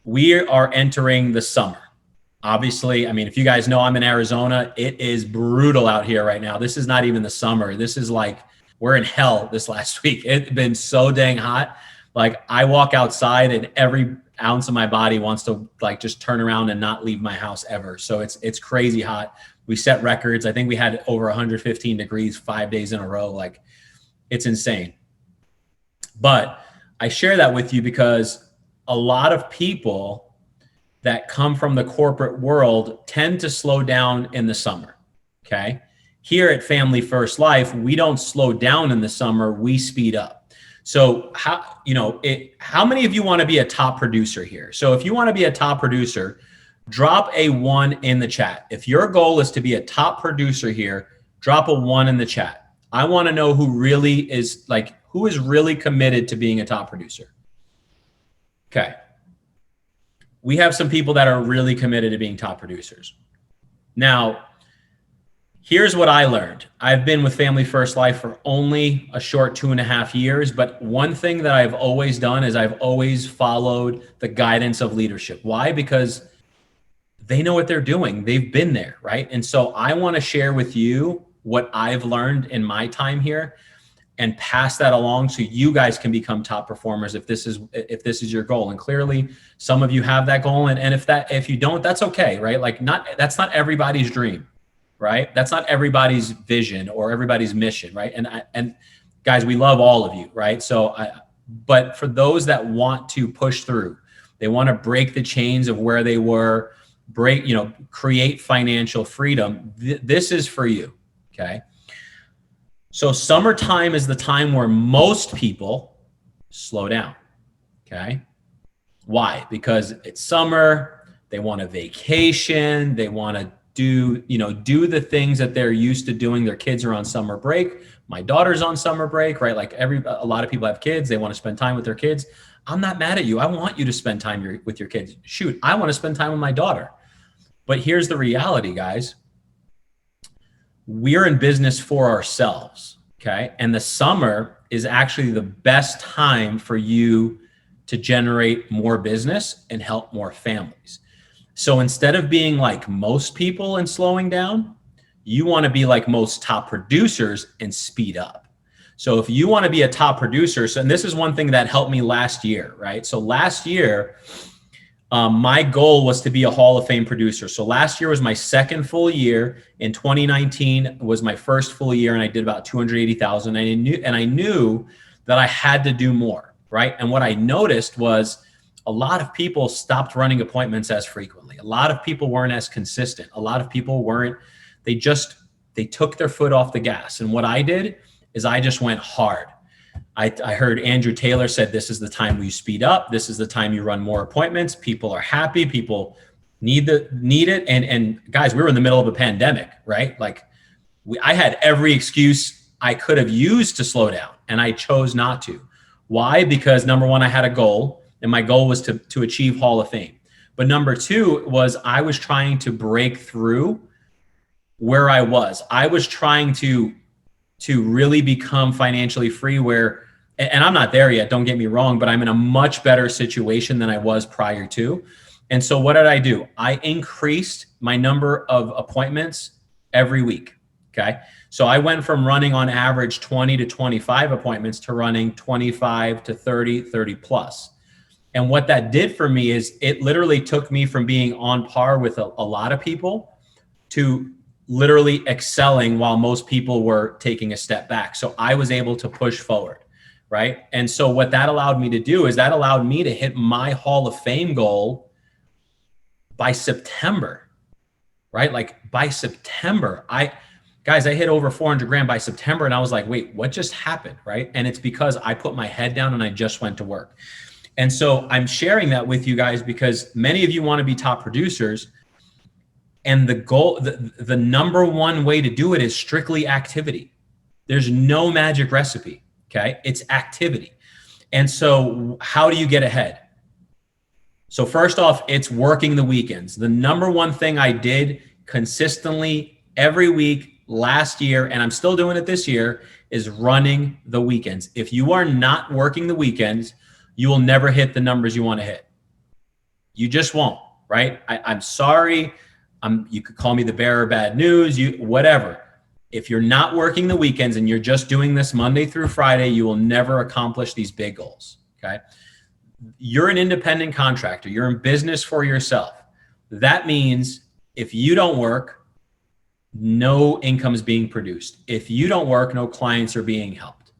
We are entering the summer. Obviously, I mean, if you guys know I'm in Arizona, it is brutal out here right now. This is not even the summer. This is like, we're in hell this last week. It's been so dang hot. Like I walk outside and every ounce of my body wants to like just turn around and not leave my house ever. So it's crazy hot. We set records. I think we had over 115 degrees 5 days in a row. Like it's insane. But I share that with you because a lot of people that come from the corporate world tend to slow down in the summer, okay? Here at Family First Life, we don't slow down in the summer, we speed up. So how many of you want to be a top producer here? So if you want to be a top producer, drop a 1 in the chat. If your goal is to be a top producer here, drop a 1 in the chat. I want to know who is really committed to being a top producer. Okay. We have some people that are really committed to being top producers. Now, here's what I learned. I've been with Family First Life for only a short 2.5 years, but one thing that I've always done is I've always followed the guidance of leadership. Why? Because they know what they're doing. They've been there, right? And so I want to share with you what I've learned in my time here and pass that along so you guys can become top performers if this is your goal. And clearly some of you have that goal. And if you don't, that's okay, right? Like that's not everybody's dream, right? That's not everybody's vision or everybody's mission, right? And guys, we love all of you, right? But for those that want to push through, they want to break the chains of where they were, create financial freedom. This is for you, okay? So summertime is the time where most people slow down, okay? Why? Because it's summer, they want a vacation, they want to do the things that they're used to doing. Their kids are on summer break. My daughter's on summer break, right? Like a lot of people have kids, they want to spend time with their kids. I'm not mad at you. I want you to spend time with your kids. Shoot, I want to spend time with my daughter. But here's the reality, guys. We're in business for ourselves, okay? And the summer is actually the best time for you to generate more business and help more families. So instead of being like most people and slowing down, you want to be like most top producers and speed up. So if you want to be a top producer, and this is one thing that helped me last year, right? So last year, my goal was to be a Hall of Fame producer. So last year was my second full year. In 2019 was my first full year, and I did about 280,000. And I knew that I had to do more, right? And what I noticed was a lot of people stopped running appointments as frequently. A lot of people weren't as consistent. A lot of people they took their foot off the gas. And what I did is I just went hard. I heard Andrew Taylor said, this is the time you speed up. This is the time you run more appointments. People are happy. People need it. And guys, we were in the middle of a pandemic, right? Like I had every excuse I could have used to slow down, and I chose not to. Why? Because number one, I had a goal, and my goal was to achieve Hall of Fame. But number two was I was trying to break through where I was. I was trying to really become financially free and I'm not there yet, don't get me wrong, but I'm in a much better situation than I was prior to. And so what did I do? I increased my number of appointments every week, okay? So I went from running on average 20 to 25 appointments to running 25 to 30 plus. And what that did for me is it literally took me from being on par with a lot of people to literally excelling while most people were taking a step back. So I was able to push forward, right? And so what that allowed me to do is that allowed me to hit my Hall of Fame goal by September, right? Like by September, I hit over 400 grand by September, and I was like, wait, what just happened, right? And it's because I put my head down and I just went to work. And so I'm sharing that with you guys because many of you want to be top producers. And the goal, the number one way to do it is strictly activity. There's no magic recipe. Okay. It's activity. And so how do you get ahead? So first off, it's working the weekends. The number one thing I did consistently every week last year, and I'm still doing it this year, is running the weekends. If you are not working the weekends, you will never hit the numbers you want to hit. You just won't, right? I'm sorry. You could call me the bearer of bad news, whatever. If you're not working the weekends and you're just doing this Monday through Friday, you will never accomplish these big goals, okay? You're an independent contractor. You're in business for yourself. That means if you don't work, no income is being produced. If you don't work, no clients are being helped.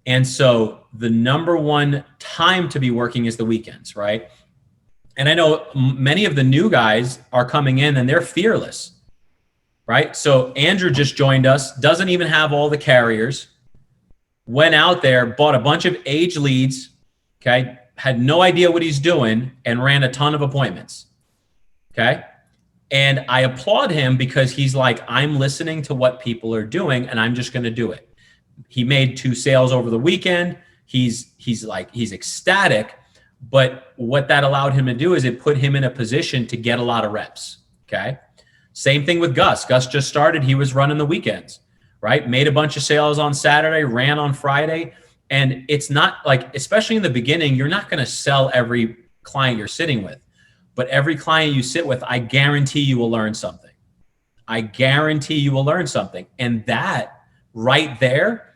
And so the number one time to be working is the weekends, right? And I know many of the new guys are coming in and they're fearless, right? So Andrew just joined us, doesn't even have all the carriers, went out there, bought a bunch of age leads, okay, had no idea what he's doing and ran a ton of appointments, okay? And I applaud him because he's like, I'm listening to what people are doing and I'm just going to do it. He made 2 sales over the weekend. He's ecstatic. But what that allowed him to do is it put him in a position to get a lot of reps, okay? Same thing with Gus. Gus just started. He was running the weekends, right? Made a bunch of sales on Saturday, ran on Friday. And it's not like, especially in the beginning, you're not going to sell every client you're sitting with. But every client you sit with, I guarantee you will learn something. I guarantee you will learn something. And that right there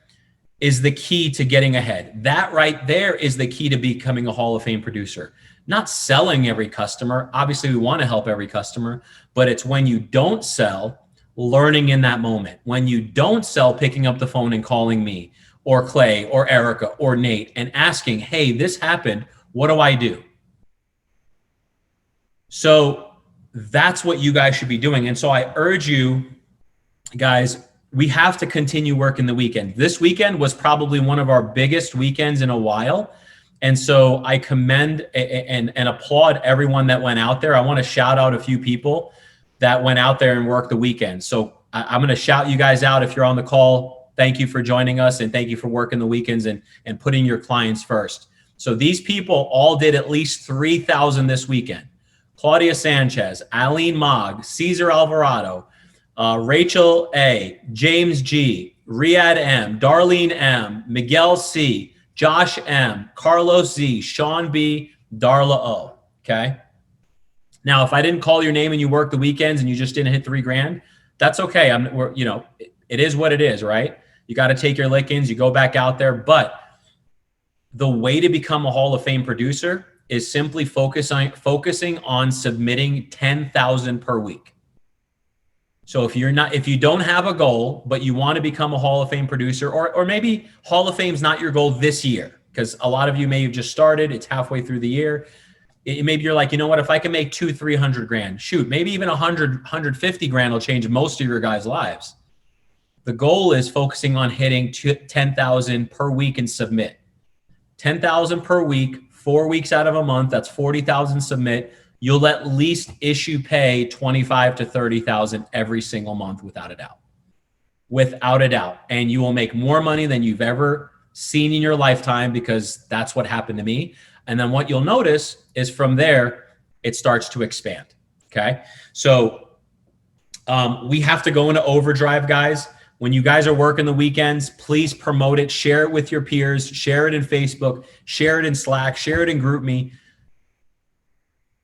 is the key to getting ahead. That right there is the key to becoming a Hall of Fame producer. Not selling every customer. Obviously, we want to help every customer, but it's when you don't sell, learning in that moment. When you don't sell, picking up the phone and calling me or Clay or Erica or Nate and asking, hey, this happened. What do I do? So that's what you guys should be doing. And so I urge you guys, we have to continue working the weekend. This weekend was probably one of our biggest weekends in a while. And so I commend and applaud everyone that went out there. I want to shout out a few people that went out there and worked the weekend. So I'm going to shout you guys out if you're on the call. Thank you for joining us and thank you for working the weekends and putting your clients first. So these people all did at least 3,000 this weekend. Claudia Sanchez, Aline Mogg, Cesar Alvarado, Rachel A, James G, Riyad M, Darlene M, Miguel C, Josh M, Carlos Z, Sean B, Darla O. Okay. Now, if I didn't call your name and you worked the weekends and you just didn't hit $3,000, that's okay. It is what it is, right? You got to take your lickings, you go back out there. But the way to become a Hall of Fame producer is simply focusing on submitting 10,000 per week. So if you don't have a goal, but you want to become a Hall of Fame producer, or maybe Hall of Fame is not your goal this year, because a lot of you may have just started, it's halfway through the year. Maybe you're like, you know what, if I can make 200-300 grand, shoot, maybe even 150 grand will change most of your guys' lives. The goal is focusing on hitting 10,000 per week and submit. 10,000 per week, 4 weeks out of a month, that's 40,000 submit. You'll at least issue pay 25 to 30,000 every single month without a doubt. Without a doubt. And you will make more money than you've ever seen in your lifetime, because that's what happened to me. And then what you'll notice is from there, it starts to expand. Okay. So we have to go into overdrive, guys. When you guys are working the weekends, please promote it, share it with your peers, share it in Facebook, share it in Slack, share it in GroupMe.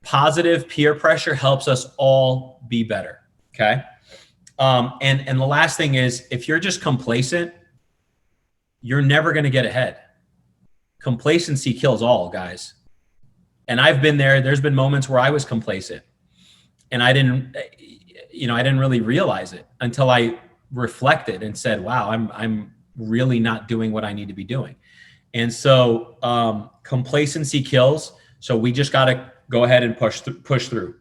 Positive peer pressure helps us all be better. Okay. And the last thing is, if you're just complacent, you're never going to get ahead. Complacency kills all, guys. And I've been there. There's been moments where I was complacent and I didn't really realize it until I reflected and said, wow, I'm really not doing what I need to be doing. And so complacency kills. So we just got to go ahead and push through.